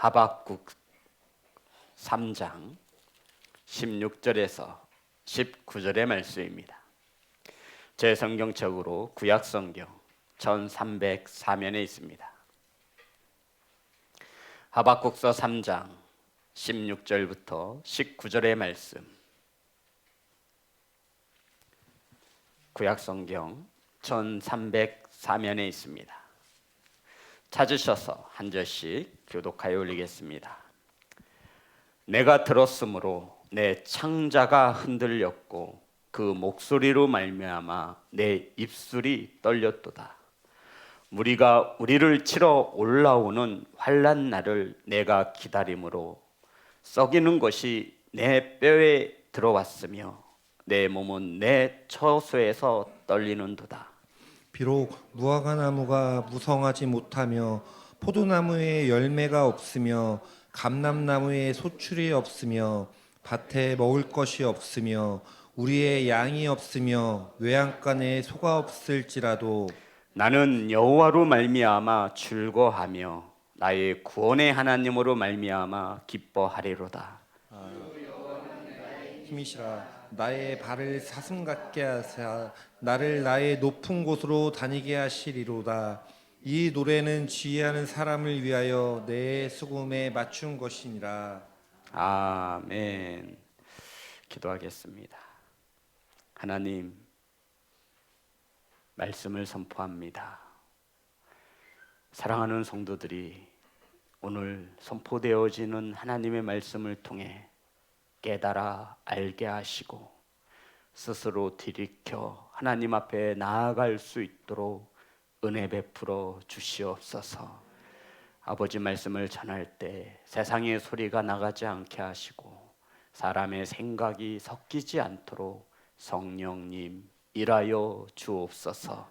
하박국 3장 16절에서 19절의 말씀입니다. 제 성경책으로 구약성경 1304면에 있습니다. 하박국서 3장 16절부터 19절의 말씀, 구약성경 1304면에 있습니다. 찾으셔서 한 절씩 교독하여 올리겠습니다. 내가 들었으므로 내 창자가 흔들렸고 그 목소리로 말미암아 내 입술이 떨렸도다. 무리가 우리를 치러 올라오는 환난 날을 내가 기다림으로 썩이는 것이 내 뼈에 들어왔으며 내 몸은 내 처소에서 떨리는도다. 비록 무화과나무가 무성하지 못하며 포도나무에 열매가 없으며 감람나무에 소출이 없으며 밭에 먹을 것이 없으며 우리의 양이 없으며 외양간에 소가 없을지라도 나는 여호와로 말미암아 즐거하며 나의 구원의 하나님으로 말미암아 기뻐하리로다. 힘이시라. 나의 발을 사슴 같게 하사 나를 나의 높은 곳으로 다니게 하시리로다. 이 노래는 지혜하는 사람을 위하여 내 수금에 맞춘 것이니라. 아멘. 기도하겠습니다. 하나님, 말씀을 선포합니다. 사랑하는 성도들이 오늘 선포되어지는 하나님의 말씀을 통해 깨달아 알게 하시고 스스로 들이켜 하나님 앞에 나아갈 수 있도록 은혜 베풀어 주시옵소서. 아버지 말씀을 전할 때 세상의 소리가 나가지 않게 하시고 사람의 생각이 섞이지 않도록 성령님 일하여 주옵소서.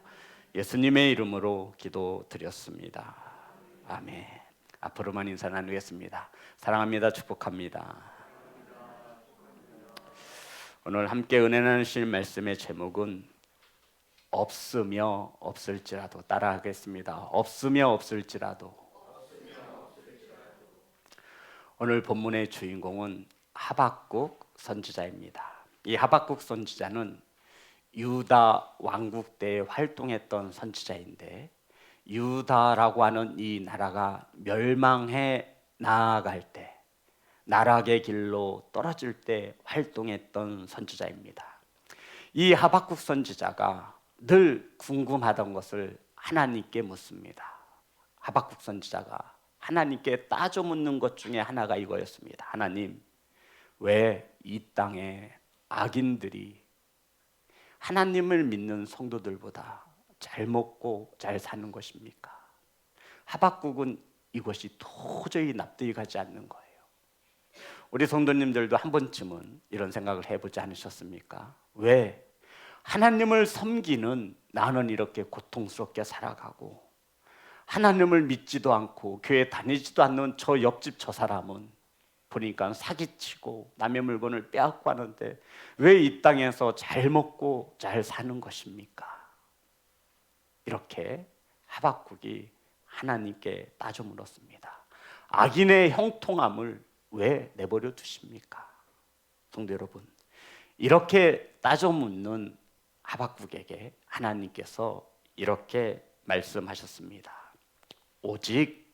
예수님의 이름으로 기도드렸습니다. 아멘. 앞으로만 인사 나누겠습니다. 사랑합니다. 축복합니다. 오늘 함께 은혜 나누실 말씀의 제목은 없으며 없을지라도, 따라하겠습니다. 없으며 없을지라도. 오늘 본문의 주인공은 하박국 선지자입니다. 이 하박국 선지자는 유다 왕국 때 활동했던 선지자인데, 유다라고 하는 이 나라가 멸망해 나아갈 때, 나락의 길로 떨어질 때 활동했던 선지자입니다. 이 하박국 선지자가 늘 궁금하던 것을 하나님께 묻습니다. 하박국 선지자가 하나님께 따져 묻는 것 중에 하나가 이거였습니다. 하나님, 왜 이 땅에 악인들이 하나님을 믿는 성도들보다 잘 먹고 잘 사는 것입니까? 하박국은 이것이 도저히 납득이 가지 않는 거예요. 우리 성도님들도 한 번쯤은 이런 생각을 해보지 않으셨습니까? 왜 하나님을 섬기는 나는 이렇게 고통스럽게 살아가고 하나님을 믿지도 않고 교회 다니지도 않는 저 옆집 저 사람은 보니까 사기치고 남의 물건을 빼앗고 하는데 왜 이 땅에서 잘 먹고 잘 사는 것입니까? 이렇게 하박국이 하나님께 따져 물었습니다. 악인의 형통함을 왜 내버려 두십니까? 성도 여러분, 이렇게 따져 묻는 하박국에게 하나님께서 이렇게 말씀하셨습니다. 오직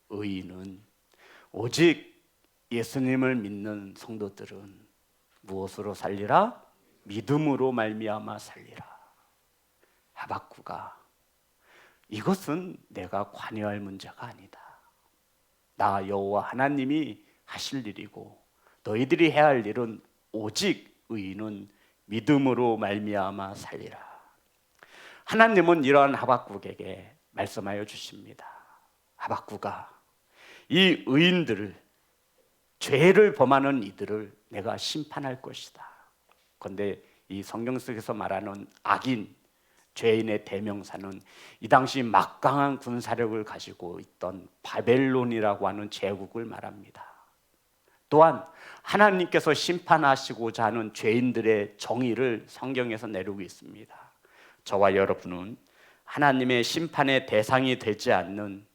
의인은, 오직 예수님을 믿는 성도들은 무엇으로 살리라? 믿음으로 말미암아 살리라. 하박국아, 이것은 내가 관여할 문제가 아니다. 나 여호와 하나님이 하실 일이고 너희들이 해야 할 일은 오직 의인은 믿음으로 말미암아 살리라. 하나님은 이러한 하박국에게 말씀하여 주십니다. 하박국아, 이 의인들을, 죄를 범하는 이들을 내가 심판할 것이다. 그런데 이 성경 속에서 말하는 악인, 죄인의 대명사는 이 당시 막강한 군사력을 가지고 있던 바벨론이라고 하는 제국을 말합니다. 또한 하나님께서 심판하시고자 하는 죄인들의 정의를 성경에서 내리고 있습니다. 저와 여러분은 하나님의 심판의 대상이 되지 않는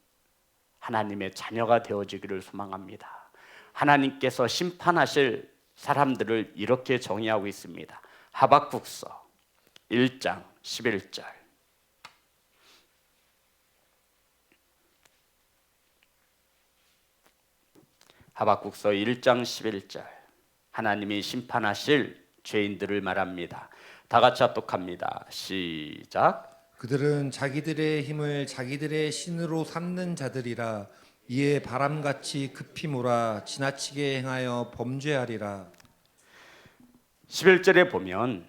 하나님의 자녀가 되어지기를 소망합니다. 하나님께서 심판하실 사람들을 이렇게 정의하고 있습니다. 하박국서 1장 11절. 하박국서 1장 11절. 하나님이 심판하실 죄인들을 말합니다. 다 같이 합독합니다. 시작. 그들은 자기들의 힘을 자기들의 신으로 삼는 자들이라. 이에 바람같이 급히 몰아 지나치게 행하여 범죄하리라. 11절에 보면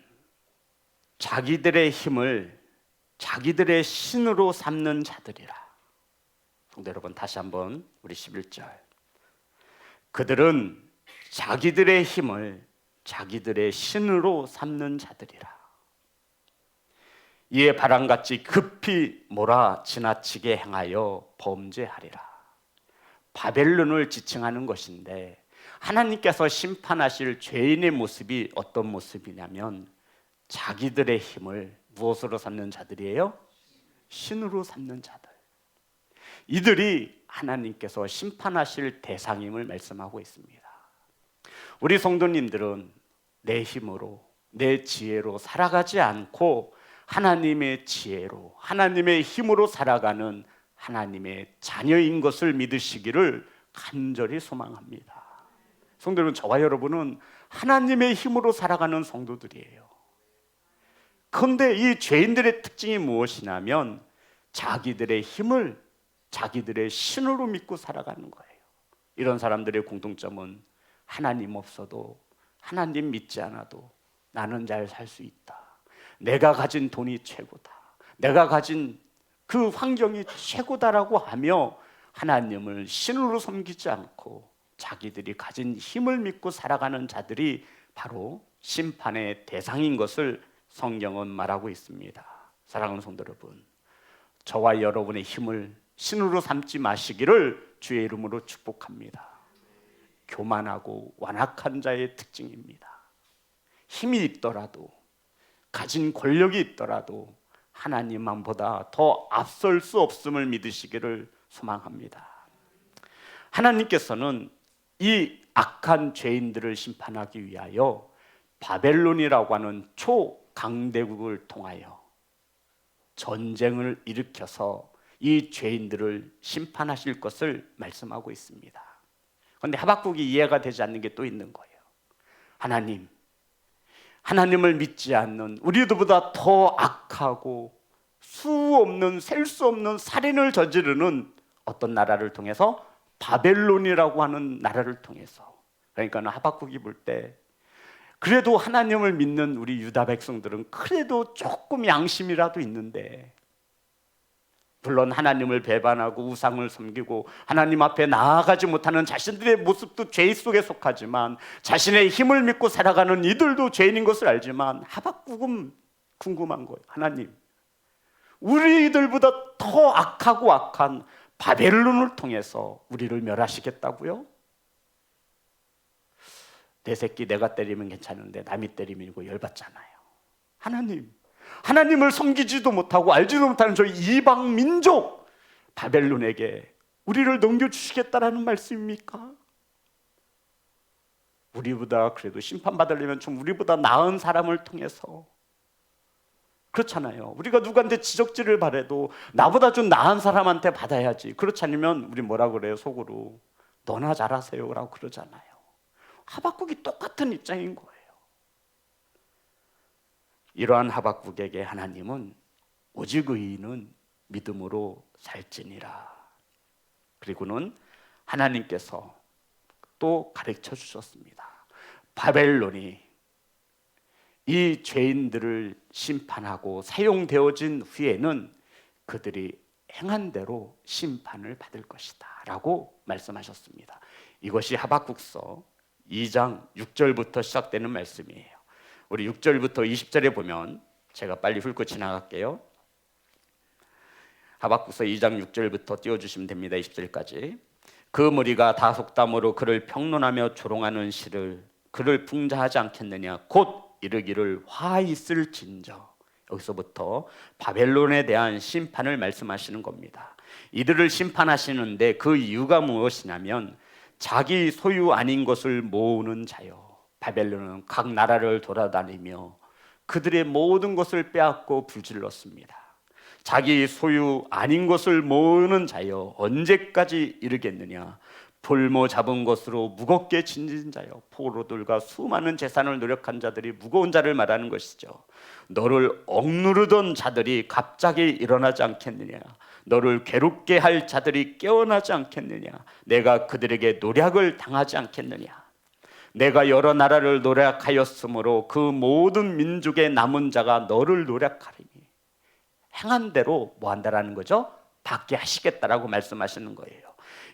자기들의 힘을 자기들의 신으로 삼는 자들이라. 성도 여러분, 다시 한번 우리 11절. 그들은 자기들의 힘을 자기들의 신으로 삼는 자들이라. 이에 바람같이 급히 몰아 지나치게 행하여 범죄하리라. 바벨론을 지칭하는 것인데, 하나님께서 심판하실 죄인의 모습이 어떤 모습이냐면 자기들의 힘을 무엇으로 삼는 자들이에요? 신으로 삼는 자들. 이들이 하나님께서 심판하실 대상임을 말씀하고 있습니다. 우리 성도님들은 내 힘으로, 내 지혜로 살아가지 않고 하나님의 지혜로, 하나님의 힘으로 살아가는 하나님의 자녀인 것을 믿으시기를 간절히 소망합니다. 성도 여러분, 저와 여러분은 하나님의 힘으로 살아가는 성도들이에요. 그런데 이 죄인들의 특징이 무엇이냐면 자기들의 힘을 자기들의 신으로 믿고 살아가는 거예요. 이런 사람들의 공통점은 하나님 없어도, 하나님 믿지 않아도 나는 잘 살 수 있다. 내가 가진 돈이 최고다. 내가 가진 그 환경이 최고다라고 하며 하나님을 신으로 섬기지 않고 자기들이 가진 힘을 믿고 살아가는 자들이 바로 심판의 대상인 것을 성경은 말하고 있습니다. 사랑하는 성도 여러분, 저와 여러분의 힘을 신으로 삼지 마시기를 주의 이름으로 축복합니다. 교만하고 완악한 자의 특징입니다. 힘이 있더라도, 가진 권력이 있더라도 하나님만보다 더 앞설 수 없음을 믿으시기를 소망합니다. 하나님께서는 이 악한 죄인들을 심판하기 위하여 바벨론이라고 하는 초강대국을 통하여 전쟁을 일으켜서 이 죄인들을 심판하실 것을 말씀하고 있습니다. 그런데 하박국이 이해가 되지 않는 게 또 있는 거예요. 하나님을 믿지 않는 우리들보다 더 악하고 수 없는, 셀 수 없는 살인을 저지르는 어떤 나라를 통해서, 바벨론이라고 하는 나라를 통해서. 그러니까 하박국이 볼 때 그래도 하나님을 믿는 우리 유다 백성들은 그래도 조금 양심이라도 있는데, 물론 하나님을 배반하고 우상을 섬기고 하나님 앞에 나아가지 못하는 자신들의 모습도 죄 속에 속하지만 자신의 힘을 믿고 살아가는 이들도 죄인인 것을 알지만 하박국은 궁금한 거예요. 하나님, 우리들보다 더 악하고 악한 바벨론을 통해서 우리를 멸하시겠다고요? 내 새끼 내가 때리면 괜찮은데 남이 때리면 이거 열받잖아요. 하나님을 섬기지도 못하고 알지도 못하는 저희 이방 민족 바벨론에게 우리를 넘겨주시겠다라는 말씀입니까? 우리보다 그래도 심판받으려면 좀 우리보다 나은 사람을 통해서, 그렇잖아요. 우리가 누구한테 지적질을 바래도 나보다 좀 나은 사람한테 받아야지. 그렇지 않으면 우리 뭐라 그래요? 속으로 너나 잘하세요 라고 그러잖아요. 하박국이 똑같은 입장인 거예요. 이러한 하박국에게 하나님은 오직 의인은 믿음으로 살지니라. 그리고는 하나님께서 또 가르쳐 주셨습니다. 바벨론이 이 죄인들을 심판하고 사용되어진 후에는 그들이 행한 대로 심판을 받을 것이다 라고 말씀하셨습니다. 이것이 하박국서 2장 6절부터 시작되는 말씀이에요. 우리 6절부터 20절에 보면, 제가 빨리 훑고 지나갈게요. 하박국서 2장 6절부터 띄워주시면 됩니다. 20절까지. 그 무리가 다 속담으로 그를 평론하며 조롱하는 시를 그를 풍자하지 않겠느냐. 곧 이르기를 화 있을진저. 여기서부터 바벨론에 대한 심판을 말씀하시는 겁니다. 이들을 심판하시는데 그 이유가 무엇이냐면 자기 소유 아닌 것을 모으는 자요. 바벨론은 각 나라를 돌아다니며 그들의 모든 것을 빼앗고 불질렀습니다. 자기 소유 아닌 것을 모으는 자여 언제까지 이르겠느냐. 볼모 잡은 것으로 무겁게 진진 자여, 포로들과 수많은 재산을 노력한 자들이 무거운 자를 말하는 것이죠. 너를 억누르던 자들이 갑자기 일어나지 않겠느냐. 너를 괴롭게 할 자들이 깨어나지 않겠느냐. 내가 그들에게 노략을 당하지 않겠느냐. 내가 여러 나라를 노략하였으므로 그 모든 민족의 남은 자가 너를 노략하리니. 행한 대로 뭐 한다라는 거죠? 받게 하시겠다라고 말씀하시는 거예요.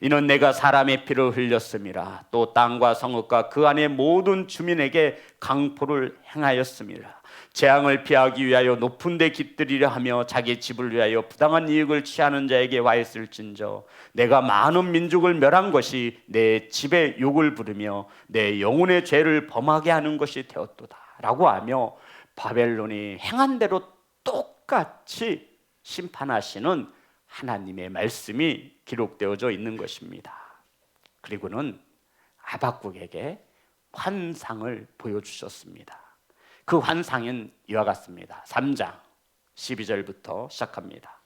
이는 내가 사람의 피를 흘렸음이라. 또 땅과 성읍과 그 안의 모든 주민에게 강포를 행하였음이라. 재앙을 피하기 위하여 높은 데 깃들이려 하며 자기 집을 위하여 부당한 이익을 취하는 자에게 와 있을진저 내가 많은 민족을 멸한 것이 내 집에 욕을 부르며 내 영혼의 죄를 범하게 하는 것이 되었도다 라고 하며 바벨론이 행한 대로 똑같이 심판하시는 하나님의 말씀이 기록되어져 있는 것입니다. 그리고는 하박국에게 환상을 보여주셨습니다. 그 환상은 이와 같습니다. 3장 12절부터 시작합니다.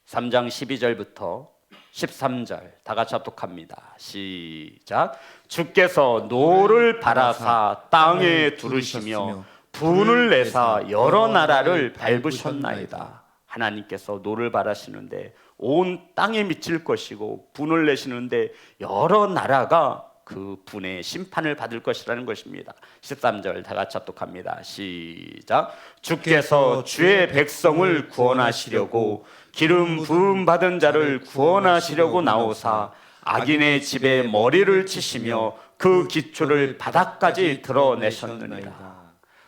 3장 12절부터 13절 다 같이 합독합니다. 시작. 주께서 노를 바라사 땅에 두르시며 분을 내사 여러 나라를 밟으셨나이다. 하나님께서 노를 바라시는데 온 땅에 미칠 것이고 분을 내시는데 여러 나라가 그 분의 심판을 받을 것이라는 것입니다. 13절 다 같이 합독합니다. 시작. 주께서 주의 백성을 구원하시려고 기름 부음 받은 자를 구원하시려고 나오사 악인의 집에 머리를 치시며 그 기초를 바닥까지 드러내셨느니라.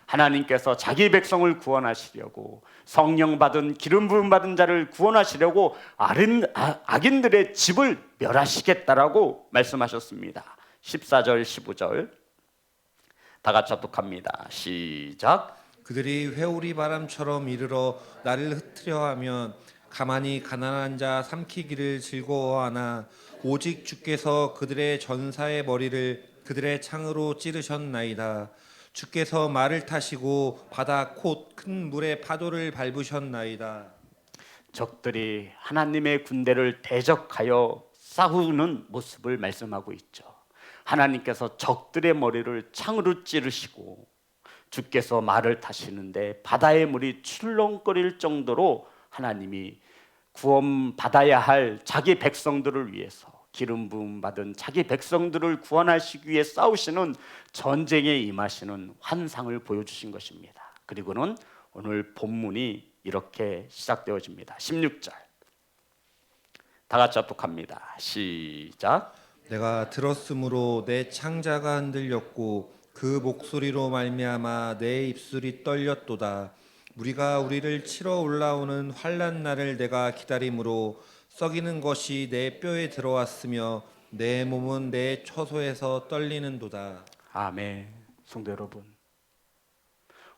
하나님께서 자기 백성을 구원하시려고 성령 받은 기름 부음 받은 자를 구원하시려고 악인들의 집을 멸하시겠다라고 말씀하셨습니다. 14절 15절 다 같이 합독합니다. 시작. 그들이 회오리 바람처럼 이르러 나를 흩트려 하면 가만히 가난한 자 삼키기를 즐거워하나 오직 주께서 그들의 전사의 머리를 그들의 창으로 찌르셨나이다. 주께서 말을 타시고 바다 곧 큰 물의 파도를 밟으셨나이다. 적들이 하나님의 군대를 대적하여 싸우는 모습을 말씀하고 있죠. 하나님께서 적들의 머리를 창으로 찌르시고 주께서 말을 타시는데 바다의 물이 출렁거릴 정도로 하나님이 구원받아야 할 자기 백성들을 위해서 기름 부음 받은 자기 백성들을 구원하시기 위해 싸우시는 전쟁에 임하시는 환상을 보여주신 것입니다. 그리고는 오늘 본문이 이렇게 시작되어집니다. 16절 다 같이 합독합니다. 시작. 내가 들었으므로 내 창자가 흔들렸고 그 목소리로 말미암아 내 입술이 떨렸도다. 무리가 우리를 치러 올라오는 환난 날을 내가 기다림으로 썩이는 것이 내 뼈에 들어왔으며 내 몸은 내 처소에서 떨리는도다. 아멘. 성도 여러분,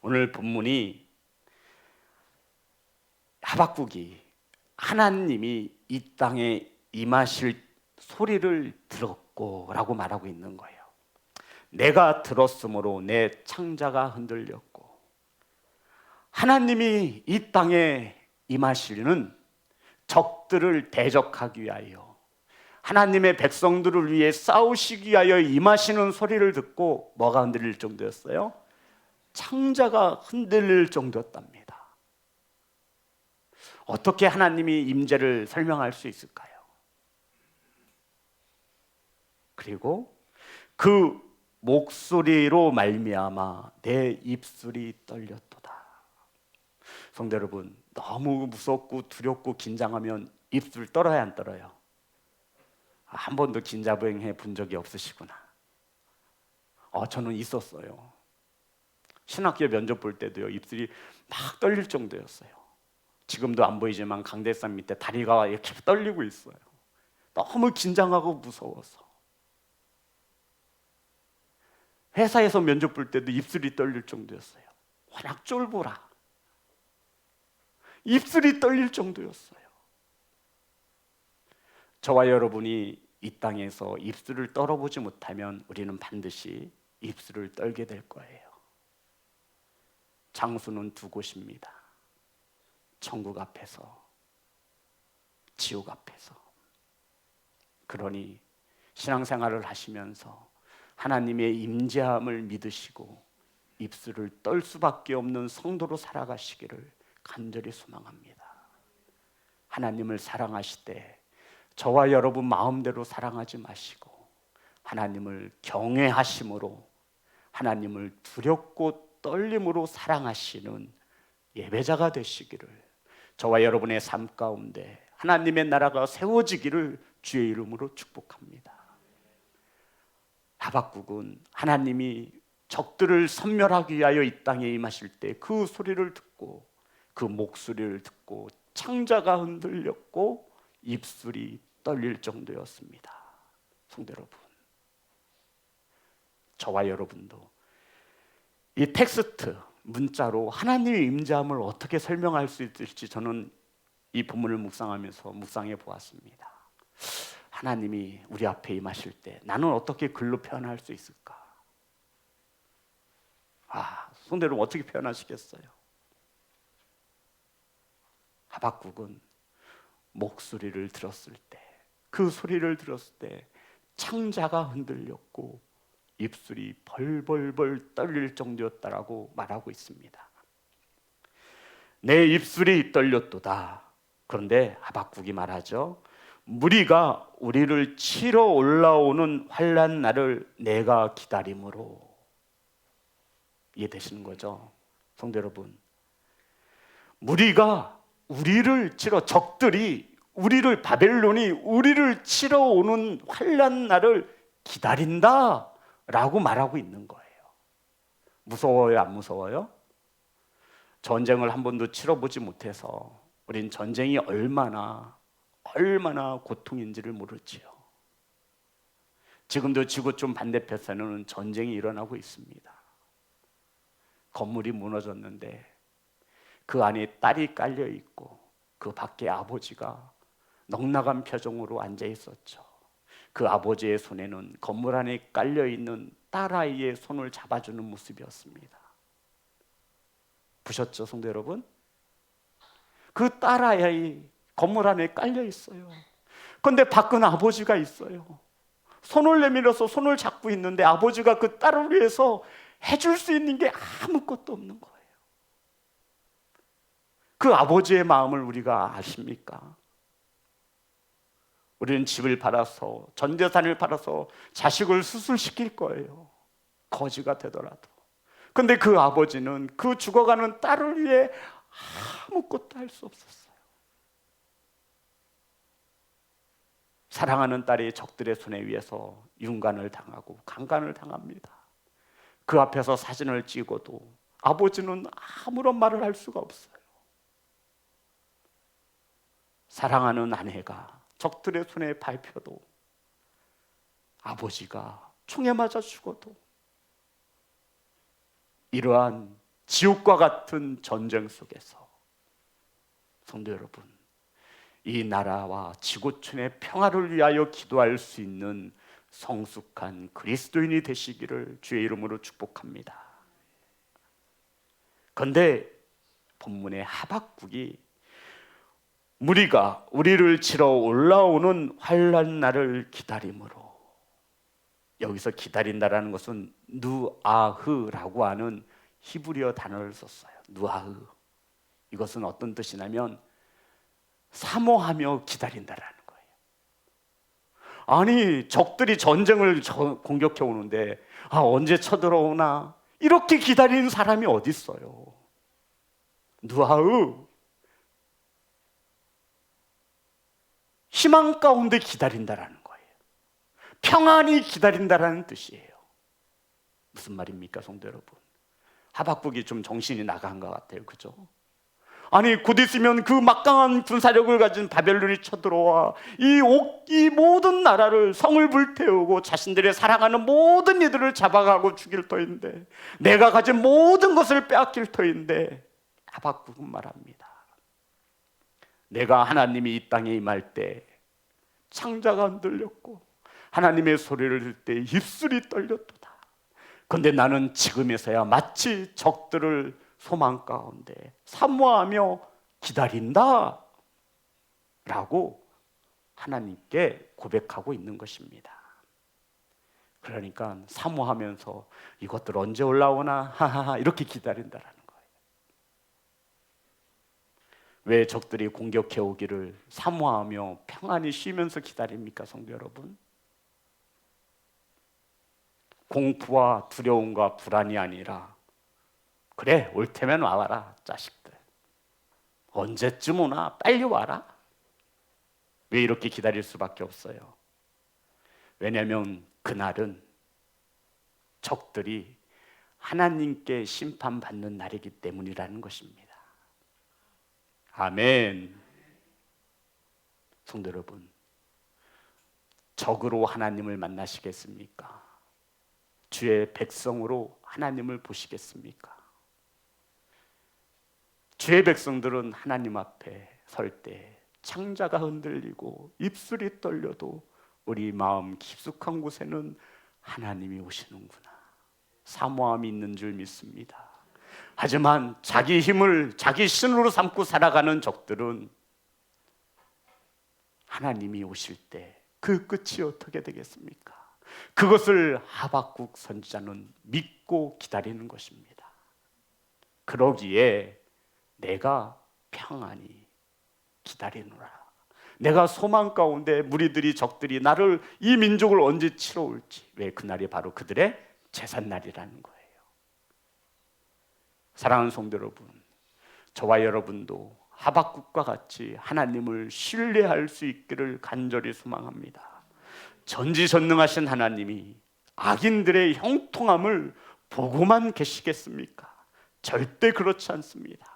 오늘 본문이 하박국이 하나님이 이 땅에 임하실 소리를 들었고 라고 말하고 있는 거예요. 내가 들었으므로 내 창자가 흔들렸고, 하나님이 이 땅에 임하시는 적들을 대적하기 위하여 하나님의 백성들을 위해 싸우시기 위하여 임하시는 소리를 듣고 뭐가 흔들릴 정도였어요? 창자가 흔들릴 정도였답니다. 어떻게 하나님이 임재를 설명할 수 있을까요? 그리고 그 목소리로 말미암아 내 입술이 떨렸도다. 성도 여러분, 너무 무섭고 두렵고 긴장하면 입술 떨어야 안 떨어요? 한 번도 긴자부행해 본 적이 없으시구나. 저는 있었어요. 신학교 면접 볼 때도요, 입술이 막 떨릴 정도였어요. 지금도 안 보이지만 강대산 밑에 다리가 이렇게 떨리고 있어요. 너무 긴장하고 무서워서. 회사에서 면접 볼 때도 입술이 떨릴 정도였어요. 워낙 쫄보라. 입술이 떨릴 정도였어요. 저와 여러분이 이 땅에서 입술을 떨어보지 못하면 우리는 반드시 입술을 떨게 될 거예요. 장소는 두 곳입니다. 천국 앞에서, 지옥 앞에서. 그러니 신앙생활을 하시면서 하나님의 임재함을 믿으시고 입술을 떨 수밖에 없는 성도로 살아가시기를 간절히 소망합니다. 하나님을 사랑하실 때 저와 여러분 마음대로 사랑하지 마시고 하나님을 경외하심으로, 하나님을 두렵고 떨림으로 사랑하시는 예배자가 되시기를, 저와 여러분의 삶 가운데 하나님의 나라가 세워지기를 주의 이름으로 축복합니다. 하박국은 하나님이 적들을 섬멸하기 위하여 이 땅에 임하실 때 그 소리를 듣고, 그 목소리를 듣고 창자가 흔들렸고 입술이 떨릴 정도였습니다. 성도 여러분, 저와 여러분도 이 텍스트, 문자로 하나님의 임재함을 어떻게 설명할 수 있을지 저는 이 본문을 묵상해 보았습니다. 하나님이 우리 앞에 임하실 때 나는 어떻게 글로 표현할 수 있을까? 성도 여러분, 어떻게 표현하시겠어요? 하박국은 목소리를 들었을 때, 그 소리를 들었을 때 창자가 흔들렸고 입술이 벌벌벌 떨릴 정도였다라고 말하고 있습니다. 내 입술이 떨렸도다. 그런데 하박국이 말하죠. 무리가 우리를 치러 올라오는 환난 날을 내가 기다림으로. 이해되시는 거죠? 성도 여러분, 무리가 우리를 치러, 적들이 우리를, 바벨론이 우리를 치러 오는 환난 날을 기다린다 라고 말하고 있는 거예요. 무서워요, 안 무서워요? 전쟁을 한 번도 치러보지 못해서 우린 전쟁이 얼마나 고통인지를 모르지요. 지금도 지구촌 반대편에는 전쟁이 일어나고 있습니다. 건물이 무너졌는데 그 안에 딸이 깔려 있고 그 밖에 아버지가 넉나간 표정으로 앉아 있었죠. 그 아버지의 손에는 건물 안에 깔려 있는 딸아이의 손을 잡아주는 모습이었습니다. 보셨죠, 성도 여러분? 그 딸아이 건물 안에 깔려 있어요. 그런데 밖은 아버지가 있어요. 손을 내밀어서 손을 잡고 있는데 아버지가 그 딸을 위해서 해줄 수 있는 게 아무것도 없는 거예요. 그 아버지의 마음을 우리가 아십니까? 우리는 집을 팔아서, 전 재산을 팔아서 자식을 수술시킬 거예요. 거지가 되더라도. 근데 그 아버지는 그 죽어가는 딸을 위해 아무것도 할 수 없었어요. 사랑하는 딸이 적들의 손에 의해서 윤간을 당하고 강간을 당합니다. 그 앞에서 사진을 찍어도 아버지는 아무런 말을 할 수가 없어요. 사랑하는 아내가 적들의 손에 밟혀도, 아버지가 총에 맞아 죽어도, 이러한 지옥과 같은 전쟁 속에서 성도 여러분, 이 나라와 지구촌의 평화를 위하여 기도할 수 있는 성숙한 그리스도인이 되시기를 주의 이름으로 축복합니다. 그런데 본문의 하박국이 무리가 우리를 치러 올라오는 환난 날을 기다림으로, 여기서 기다린다라는 것은 누아흐라고 하는 히브리어 단어를 썼어요. 누아흐. 이것은 어떤 뜻이냐면 사모하며 기다린다라는 거예요. 아니, 적들이 전쟁을 공격해 오는데 언제 쳐들어오나 이렇게 기다리는 사람이 어디 있어요? 누아흐. 희망 가운데 기다린다라는 거예요. 평안히 기다린다라는 뜻이에요. 무슨 말입니까, 성도 여러분? 하박국이 좀 정신이 나간 것 같아요. 그죠? 아니, 곧 있으면 그 막강한 군사력을 가진 바벨론이 쳐들어와 이 모든 나라를, 성을 불태우고 자신들의 사랑하는 모든 이들을 잡아가고 죽일 터인데, 내가 가진 모든 것을 빼앗길 터인데, 하박국은 말합니다. 내가 하나님이 이 땅에 임할 때 창자가 흔들렸고 하나님의 소리를 들을 때 입술이 떨렸도다. 그런데 나는 지금에서야 마치 적들을 소망 가운데 사모하며 기다린다 라고 하나님께 고백하고 있는 것입니다. 그러니까 사모하면서 이것들 언제 올라오나 하하하 이렇게 기다린다라는 거예요. 왜 적들이 공격해 오기를 사모하며 평안히 쉬면서 기다립니까, 성도 여러분? 공포와 두려움과 불안이 아니라 그래 올 테면 와라 자식들, 언제쯤 오나 빨리 와라. 왜 이렇게 기다릴 수밖에 없어요? 왜냐하면 그날은 적들이 하나님께 심판받는 날이기 때문이라는 것입니다. 아멘. 성도 여러분, 적으로 하나님을 만나시겠습니까? 주의 백성으로 하나님을 보시겠습니까? 주의 백성들은 하나님 앞에 설 때 창자가 흔들리고 입술이 떨려도 우리 마음 깊숙한 곳에는 하나님이 오시는구나 사모함이 있는 줄 믿습니다. 하지만 자기 힘을 자기 신으로 삼고 살아가는 적들은 하나님이 오실 때 그 끝이 어떻게 되겠습니까? 그것을 하박국 선지자는 믿고 기다리는 것입니다. 그러기에 내가 평안히 기다리노라. 내가 소망 가운데 무리들이 적들이 나를 이 민족을 언제 치러 올지. 왜 그날이 바로 그들의 제삿날이라는 거예요. 사랑하는 성도 여러분, 저와 여러분도 하박국과 같이 하나님을 신뢰할 수 있기를 간절히 소망합니다. 전지전능하신 하나님이 악인들의 형통함을 보고만 계시겠습니까? 절대 그렇지 않습니다.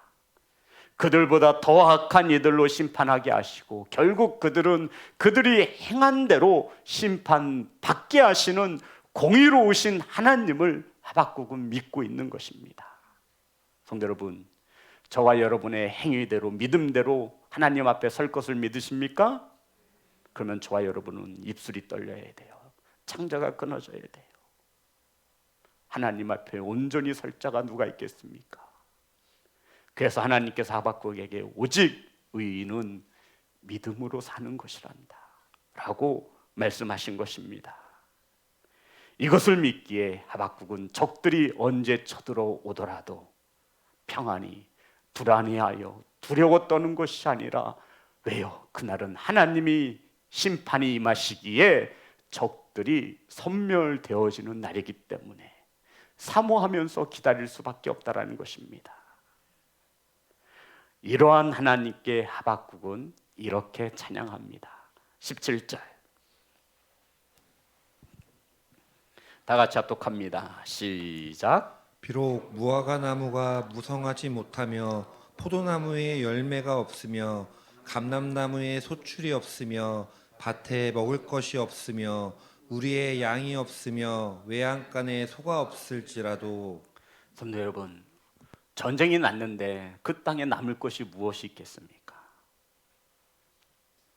그들보다 더 악한 이들로 심판하게 하시고 결국 그들은 그들이 행한 대로 심판받게 하시는 공의로우신 하나님을 하박국은 믿고 있는 것입니다. 성도 여러분, 저와 여러분의 행위대로 믿음대로 하나님 앞에 설 것을 믿으십니까? 그러면 저와 여러분은 입술이 떨려야 돼요. 창자가 끊어져야 돼요. 하나님 앞에 온전히 설 자가 누가 있겠습니까? 그래서 하나님께서 하박국에게 오직 의인은 믿음으로 사는 것이란다 라고 말씀하신 것입니다. 이것을 믿기에 하박국은 적들이 언제 쳐들어오더라도 평안히 불안해하여 두려워 떠는 것이 아니라 왜요? 그날은 하나님이 심판이 임하시기에 적들이 섬멸되어지는 날이기 때문에 사모하면서 기다릴 수밖에 없다라는 것입니다. 이러한 하나님께 하박국은 이렇게 찬양합니다. 17절 다 같이 합독합니다. 시작. 비록 무화과 나무가 무성하지 못하며 포도나무에 열매가 없으며 감람나무에 소출이 없으며 밭에 먹을 것이 없으며 우리의 양이 없으며 외양간에 소가 없을지라도. 성도 여러분, 전쟁이 났는데 그 땅에 남을 것이 무엇이 있겠습니까?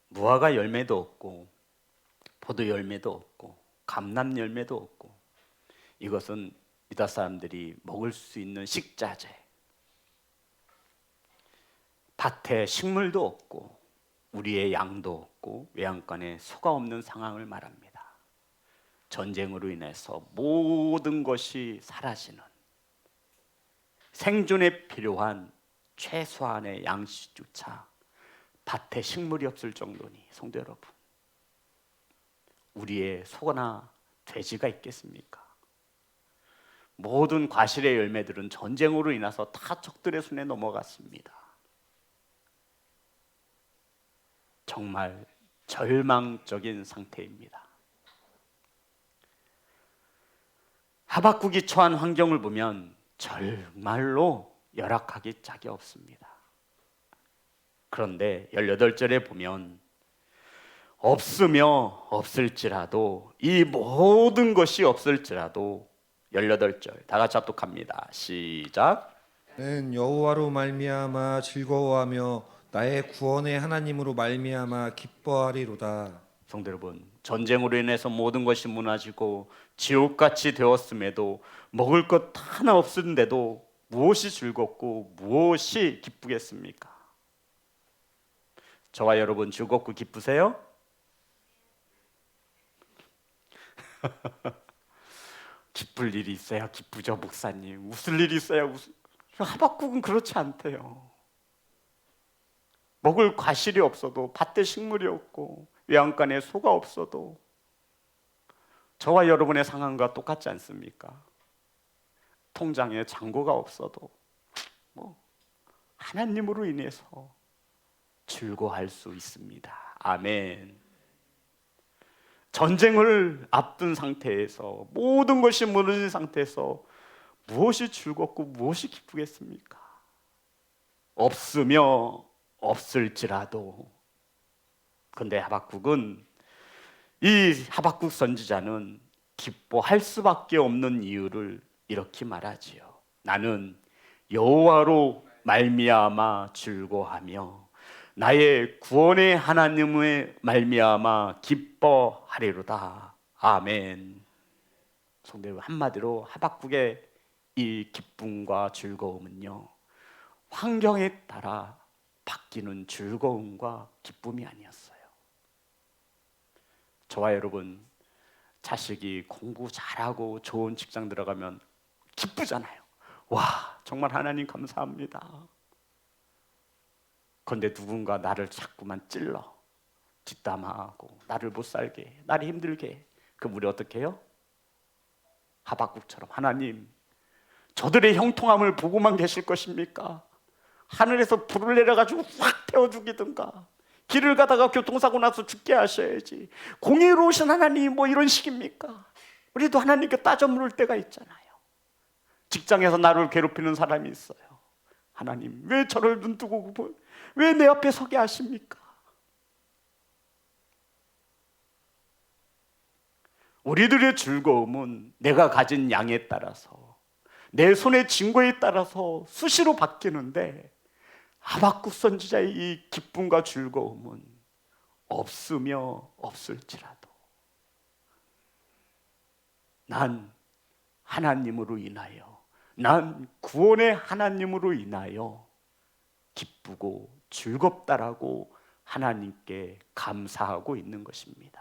무화과 열매도 없고 포도 열매도 없고 감람 열매도 없고 이것은 유다 사람들이 먹을 수 있는 식자재, 밭에 식물도 없고 우리의 양도 없고 외양간에 소가 없는 상황을 말합니다. 전쟁으로 인해서 모든 것이 사라지는 생존에 필요한 최소한의 양식조차 밭에 식물이 없을 정도니 성도 여러분, 우리의 소나 돼지가 있겠습니까? 모든 과실의 열매들은 전쟁으로 인해서 다 적들의 손에 넘어갔습니다. 정말 절망적인 상태입니다. 하박국이 처한 환경을 보면 정말로 열악하기 짝이 없습니다. 그런데 18절에 보면 없으며 없을지라도, 이 모든 것이 없을지라도 18절 다 같이 합독합니다. 시작. 는 여호와로 말미암아 즐거워하며 나의 구원의 하나님으로 말미암아 기뻐하리로다. 성도 여러분, 전쟁으로 인해서 모든 것이 무너지고 지옥같이 되었음에도 먹을 것 하나 없는데도 무엇이 즐겁고 무엇이 기쁘겠습니까? 저와 여러분 즐겁고 기쁘세요? 기쁠 일이 있어야 기쁘죠, 목사님. 웃을 일이 있어야 하박국은 그렇지 않대요. 먹을 과실이 없어도 밭에 식물이 없고 외양간에 소가 없어도 저와 여러분의 상황과 똑같지 않습니까? 통장에 잔고가 없어도 하나님으로 인해서 즐거워할 수 있습니다. 아멘. 전쟁을 앞둔 상태에서 모든 것이 무너진 상태에서 무엇이 즐겁고 무엇이 기쁘겠습니까? 없으며 없을지라도. 근데 하박국은, 이 하박국 선지자는 기뻐할 수밖에 없는 이유를 이렇게 말하지요. 나는 여호와로 말미암아 즐거워하며 나의 구원의 하나님의 말미암아 기뻐하리로다. 아멘. 성도 여러분, 한마디로 하박국의 이 기쁨과 즐거움은요, 환경에 따라 바뀌는 즐거움과 기쁨이 아니었어요. 저와 여러분, 자식이 공부 잘하고 좋은 직장 들어가면 기쁘잖아요. 와, 정말 하나님 감사합니다. 그런데 누군가 나를 자꾸만 찔러 뒷담화하고 나를 못 살게, 나를 힘들게 해. 그럼 우리 어떻게 해요? 하박국처럼, 하나님, 저들의 형통함을 보고만 계실 것입니까? 하늘에서 불을 내려가지고 확 태워 죽이든가, 길을 가다가 교통사고 나서 죽게 하셔야지. 공의로우신 하나님 뭐 이런 식입니까? 우리도 하나님께 따져 물을 때가 있잖아요. 직장에서 나를 괴롭히는 사람이 있어요. 하나님, 왜 저를 눈뜨고 왜 내 앞에 서게 하십니까? 우리들의 즐거움은 내가 가진 양에 따라서, 내 손의 징거에 따라서 수시로 바뀌는데, 하박국 선지자의 이 기쁨과 즐거움은 없으며 없을지라도 난 하나님으로 인하여, 난 구원의 하나님으로 인하여 기쁘고 즐겁다라고 하나님께 감사하고 있는 것입니다.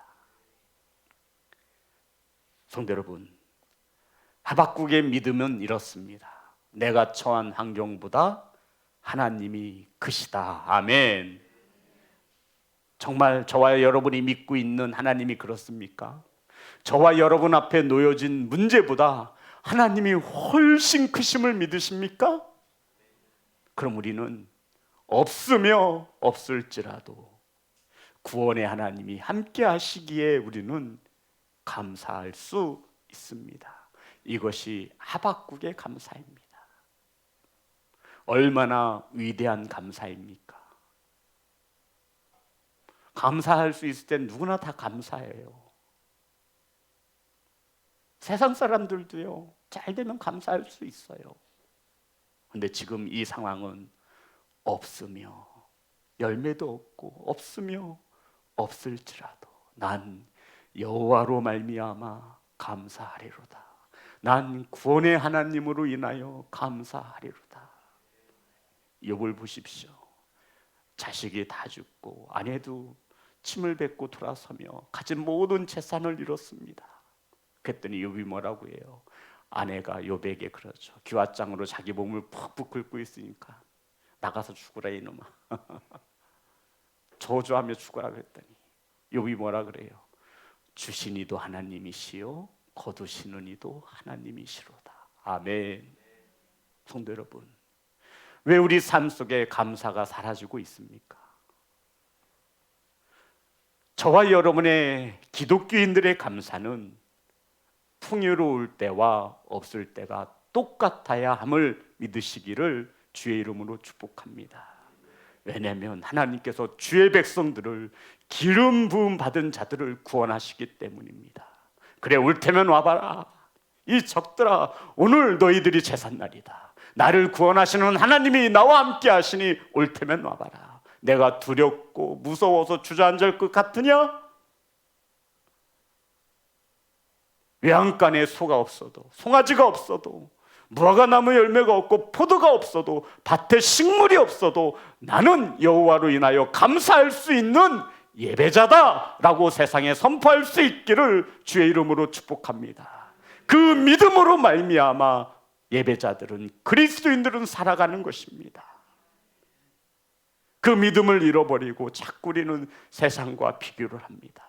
성도 여러분, 하박국의 믿음은 이렇습니다. 내가 처한 환경보다 하나님이 크시다. 아멘. 정말 저와 여러분이 믿고 있는 하나님이 그렇습니까? 저와 여러분 앞에 놓여진 문제보다 하나님이 훨씬 크심을 믿으십니까? 그럼 우리는 없으며 없을지라도 구원의 하나님이 함께 하시기에 우리는 감사할 수 있습니다. 이것이 하박국의 감사입니다. 얼마나 위대한 감사입니까? 감사할 수 있을 땐 누구나 다 감사해요. 세상 사람들도요, 잘 되면 감사할 수 있어요. 근데 지금 이 상황은 없으며 열매도 없고 없으며 없을지라도 난 여호와로 말미암아 감사하리로다. 난 구원의 하나님으로 인하여 감사하리로다. 욥을 보십시오. 자식이 다 죽고 아내도 침을 뱉고 돌아서며 가진 모든 재산을 잃었습니다. 그랬더니 욥이 뭐라고 해요? 아내가 욥에게 그러죠. 기왓장으로 자기 몸을 푹푹 긁고 있으니까 나가서 죽으라 이놈아. 저주하며 죽어라 그랬더니 욥이 뭐라 그래요? 주신 이도 하나님이시요 거두시는 이도 하나님이시로다. 아멘. 성도 여러분, 왜 우리 삶 속에 감사가 사라지고 있습니까? 저와 여러분의 기독교인들의 감사는 풍요로울 때와 없을 때가 똑같아야 함을 믿으시기를 주의 이름으로 축복합니다. 왜냐하면 하나님께서 주의 백성들을 기름 부음 받은 자들을 구원하시기 때문입니다. 그래, 올 테면 와봐라. 이 적들아, 오늘 너희들이 제삿날이다. 나를 구원하시는 하나님이 나와 함께 하시니 올 테면 와봐라. 내가 두렵고 무서워서 주저앉을 것 같으냐? 외양간에 소가 없어도, 송아지가 없어도, 무화과 나무 열매가 없고 포도가 없어도, 밭에 식물이 없어도 나는 여호와로 인하여 감사할 수 있는 예배자다라고 세상에 선포할 수 있기를 주의 이름으로 축복합니다. 그 믿음으로 말미암아 예배자들은, 그리스도인들은 살아가는 것입니다. 그 믿음을 잃어버리고 자꾸 우리는 세상과 비교를 합니다.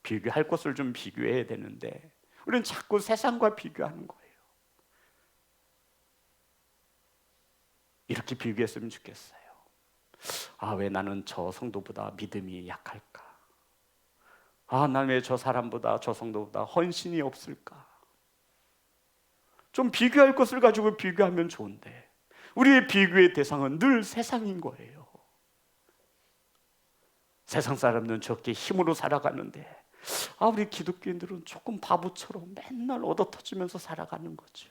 비교할 것을 좀 비교해야 되는데 우리는 자꾸 세상과 비교하는 거예요. 이렇게 비교했으면 좋겠어요. 왜 나는 저 성도보다 믿음이 약할까? 난 왜 저 사람보다, 저 성도보다 헌신이 없을까? 좀 비교할 것을 가지고 비교하면 좋은데 우리의 비교의 대상은 늘 세상인 거예요. 세상 사람들은 저렇게 힘으로 살아가는데 우리 기독교인들은 조금 바보처럼 맨날 얻어터지면서 살아가는 거죠.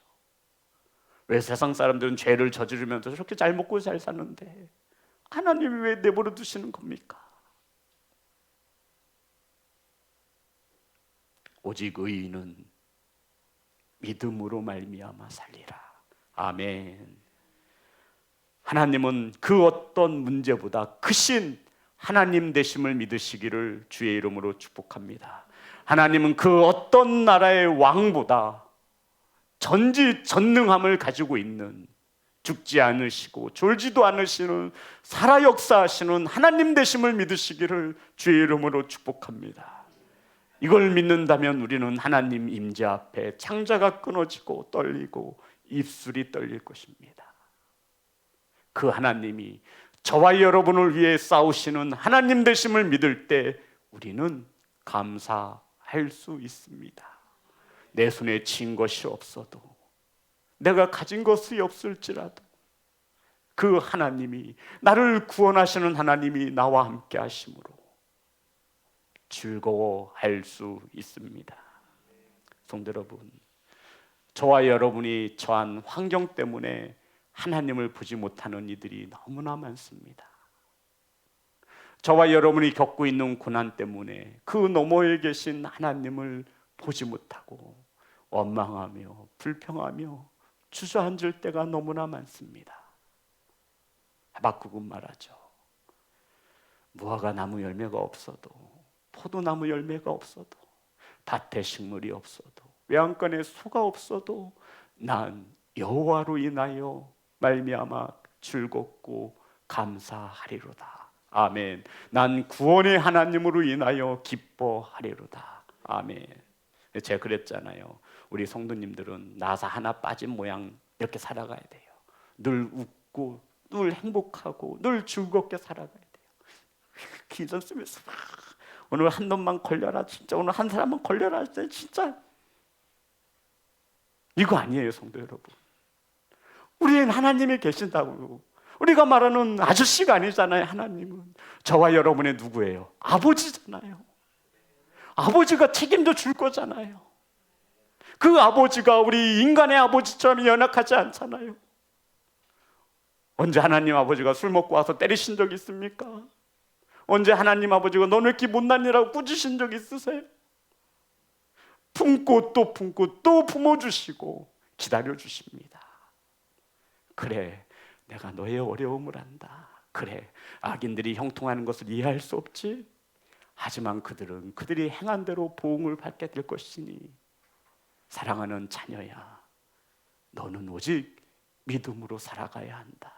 왜 세상 사람들은 죄를 저지르면서 저렇게 잘 먹고 잘 사는데 하나님이 왜 내버려 두시는 겁니까? 오직 의인은 믿음으로 말미암아 살리라. 아멘. 하나님은 그 어떤 문제보다 크신 하나님 되심을 믿으시기를 주의 이름으로 축복합니다. 하나님은 그 어떤 나라의 왕보다 전지전능함을 가지고 있는, 죽지 않으시고 졸지도 않으시는, 살아 역사하시는 하나님 되심을 믿으시기를 주의 이름으로 축복합니다. 이걸 믿는다면 우리는 하나님 임재 앞에 창자가 끊어지고 떨리고 입술이 떨릴 것입니다. 그 하나님이 저와 여러분을 위해 싸우시는 하나님 되심을 믿을 때 우리는 감사할 수 있습니다. 내 손에 쥔 것이 없어도, 내가 가진 것이 없을지라도 그 하나님이, 나를 구원하시는 하나님이 나와 함께 하심으로 즐거워할 수 있습니다. 성도 여러분, 저와 여러분이 처한 환경 때문에 하나님을 보지 못하는 이들이 너무나 많습니다. 저와 여러분이 겪고 있는 고난 때문에 그 너머에 계신 하나님을 보지 못하고 원망하며 불평하며 주저앉을 때가 너무나 많습니다. 하박국은 말하죠. 무화과 나무 열매가 없어도, 포도나무 열매가 없어도, 밭에 식물이 없어도, 외양간에 소가 없어도 난 여호와로 인하여 말미암아 즐겁고 감사하리로다. 아멘. 난 구원의 하나님으로 인하여 기뻐하리로다. 아멘. 제가 그랬잖아요. 우리 성도님들은 나사 하나 빠진 모양 이렇게 살아가야 돼요. 늘 웃고 늘 행복하고 늘 즐겁게 살아가야 돼요. 기전 쓰면서 오늘 한 놈만 걸려라, 진짜 오늘 한 사람만 걸려라, 진짜 이거 아니에요, 성도 여러분. 우리는 하나님이 계신다고요. 우리가 말하는 아저씨가 아니잖아요. 하나님은 저와 여러분의 누구예요? 아버지잖아요. 아버지가 책임져 줄 거잖아요. 그 아버지가 우리 인간의 아버지처럼 연약하지 않잖아요. 언제 하나님 아버지가 술 먹고 와서 때리신 적 있습니까? 언제 하나님 아버지가 너는 이렇게 못났니라고 꾸짖으신 적 있으세요? 품고 또 품고 또 품어주시고 기다려주십니다. 그래, 내가 너의 어려움을 안다. 그래, 악인들이 형통하는 것을 이해할 수 없지. 하지만 그들은 그들이 행한 대로 보응을 받게 될 것이니 사랑하는 자녀야, 너는 오직 믿음으로 살아가야 한다.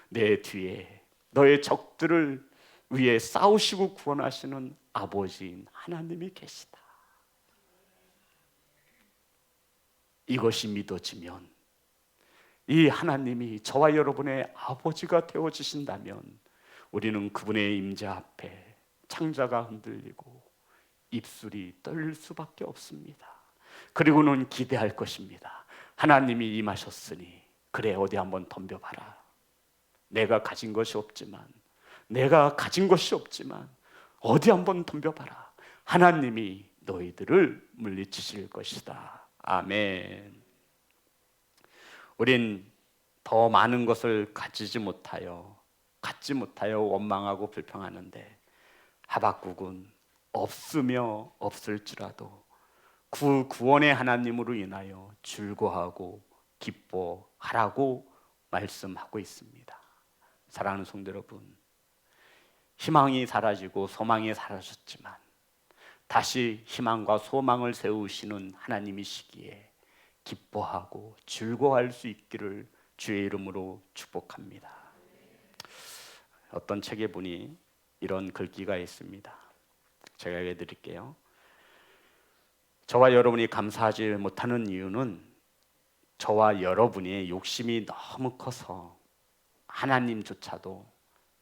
내 뒤에 너의 적들을 위해 싸우시고 구원하시는 아버지인 하나님이 계시다. 이것이 믿어지면, 이 하나님이 저와 여러분의 아버지가 되어지신다면 우리는 그분의 임재 앞에 창자가 흔들리고 입술이 떨릴 수밖에 없습니다. 그리고는 기대할 것입니다. 하나님이 임하셨으니 그래, 어디 한번 덤벼봐라. 내가 가진 것이 없지만 어디 한번 덤벼봐라. 하나님이 너희들을 물리치실 것이다. 아멘. 우린 더 많은 것을 가지지 못하여 받지 못하여 원망하고 불평하는데 하박국은 없으며 없을지라도 그 구원의 하나님으로 인하여 즐거워하고 기뻐하라고 말씀하고 있습니다. 사랑하는 성도 여러분, 희망이 사라지고 소망이 사라졌지만 다시 희망과 소망을 세우시는 하나님이시기에 기뻐하고 즐거워할 수 있기를 주의 이름으로 축복합니다. 어떤 책에 보니 이런 글귀가 있습니다. 제가 읽어드릴게요. 저와 여러분이 감사하지 못하는 이유는 저와 여러분의 욕심이 너무 커서 하나님조차도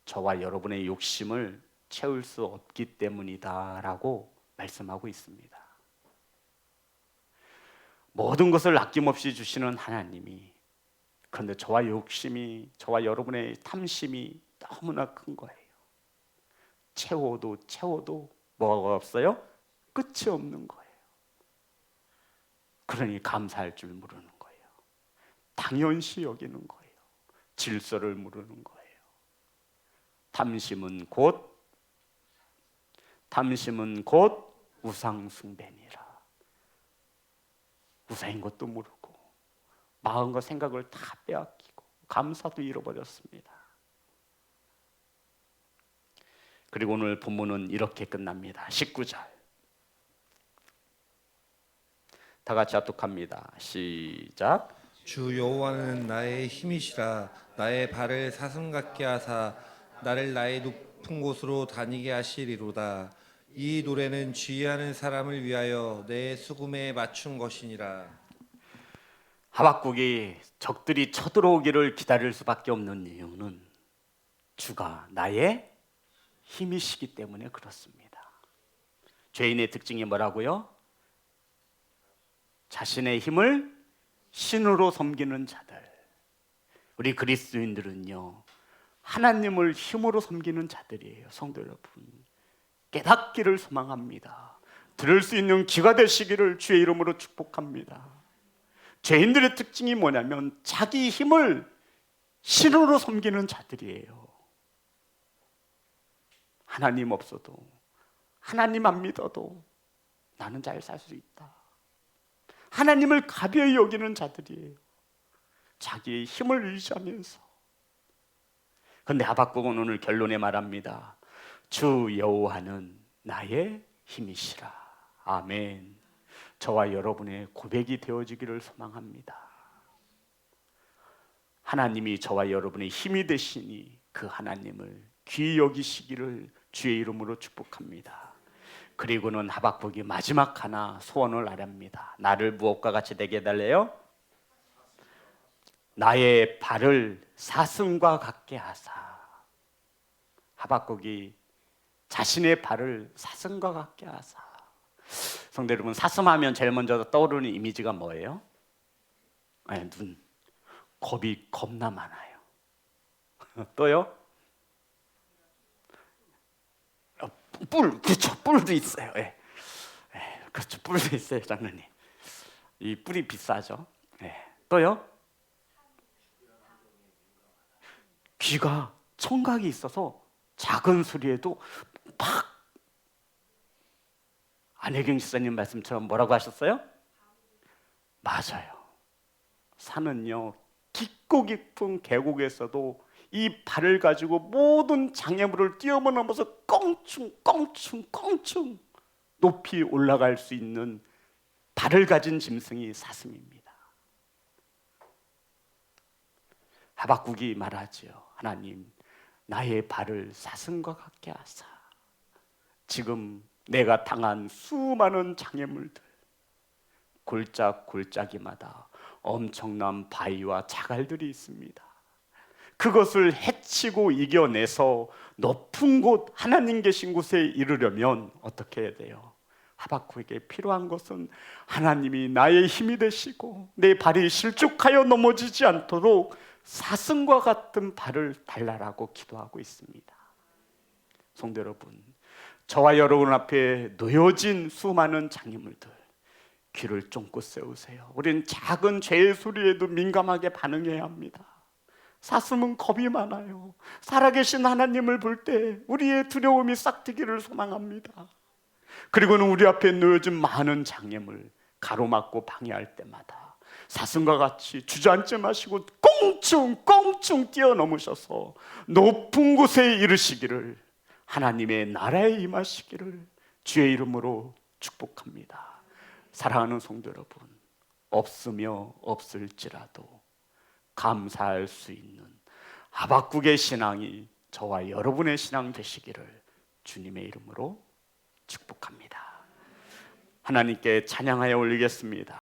저와 여러분의 욕심을 채울 수 없기 때문이다라고 말씀하고 있습니다. 모든 것을 아낌없이 주시는 하나님이, 그런데 저와 욕심이, 저와 여러분의 탐심이 너무나 큰 거예요. 채워도 뭐가 없어요? 끝이 없는 거예요. 그러니 감사할 줄 모르는 거예요. 당연시 여기는 거예요. 질서를 모르는 거예요. 탐심은 곧 우상숭배니라. 우상인 것도 모르고 마음과 생각을 다 빼앗기고 감사도 잃어버렸습니다. 그리고 오늘 본문은 이렇게 끝납니다. 19절 다 같이 합독합니다. 시작. 주 여호와는 나의 힘이시라. 나의 발을 사슴 같게 하사 나를 나의 높은 곳으로 다니게 하시리로다. 이 노래는 지휘하는 사람을 위하여 내 수금에 맞춘 것이니라. 하박국이 적들이 쳐들어오기를 기다릴 수밖에 없는 이유는 주가 나의 힘이시기 때문에 그렇습니다. 죄인의 특징이 뭐라고요? 자신의 힘을 신으로 섬기는 자들. 우리 그리스도인들은요, 하나님을 힘으로 섬기는 자들이에요. 성도 여러분, 깨닫기를 소망합니다. 들을 수 있는 귀가 되시기를 주의 이름으로 축복합니다. 죄인들의 특징이 뭐냐면 자기 힘을 신으로 섬기는 자들이에요. 하나님 없어도, 하나님 안 믿어도 나는 잘 살 수 있다. 하나님을 가벼이 여기는 자들이에요. 자기의 힘을 의지하면서. 그런데 하박국은 오늘 결론에 말합니다. 주 여호와는 나의 힘이시라. 아멘. 저와 여러분의 고백이 되어지기를 소망합니다. 하나님이 저와 여러분의 힘이 되시니 그 하나님을 귀히 여기시기를 주의 이름으로 축복합니다. 그리고는 하박국이 마지막 하나 소원을 아뢰합니다. 나를 무엇과 같이 되게 해달래요? 나의 발을 사슴과 같게 하사. 하박국이 자신의 발을 사슴과 같게 하사. 성도 여러분, 사슴하면 제일 먼저 떠오르는 이미지가 뭐예요? 눈. 겁이 겁나 많아요. 또요? 그렇죠. 뿔도 있어요. 예. 그렇죠. 뿔도 있어요, 장로님. 이 뿔이 비싸죠. 또요? 귀가 청각이 있어서 작은 소리에도 팍. 안혜경 지사님 말씀처럼 뭐라고 하셨어요? 맞아요. 산은요, 깊고 깊은 계곡에서도 이 발을 가지고 모든 장애물을 뛰어넘어서 껑충 높이 올라갈 수 있는 발을 가진 짐승이 사슴입니다. 하박국이 말하지요. 하나님, 나의 발을 사슴과 같게 하사. 지금 내가 당한 수많은 장애물들, 골짜기마다 엄청난 바위와 자갈들이 있습니다. 그것을 해치고 이겨내서 높은 곳, 하나님 계신 곳에 이르려면 어떻게 해야 돼요? 하박국에게 필요한 것은 하나님이 나의 힘이 되시고 내 발이 실족하여 넘어지지 않도록 사슴과 같은 발을 달라라고 기도하고 있습니다. 성도 여러분, 저와 여러분 앞에 놓여진 수많은 장애물들, 귀를 쫑긋 세우세요. 우리는 작은 죄의 소리에도 민감하게 반응해야 합니다. 사슴은 겁이 많아요. 살아계신 하나님을 볼 때 우리의 두려움이 싹트기를 소망합니다. 그리고는 우리 앞에 놓여진 많은 장애물 가로막고 방해할 때마다 사슴과 같이 주저앉지 마시고 꽁충꽁충 뛰어넘으셔서 높은 곳에 이르시기를, 하나님의 나라에 임하시기를 주의 이름으로 축복합니다. 사랑하는 성도 여러분, 없으며 없을지라도 감사할 수 있는 하박국의 신앙이 저와 여러분의 신앙 되시기를 주님의 이름으로 축복합니다. 하나님께 찬양하여 올리겠습니다.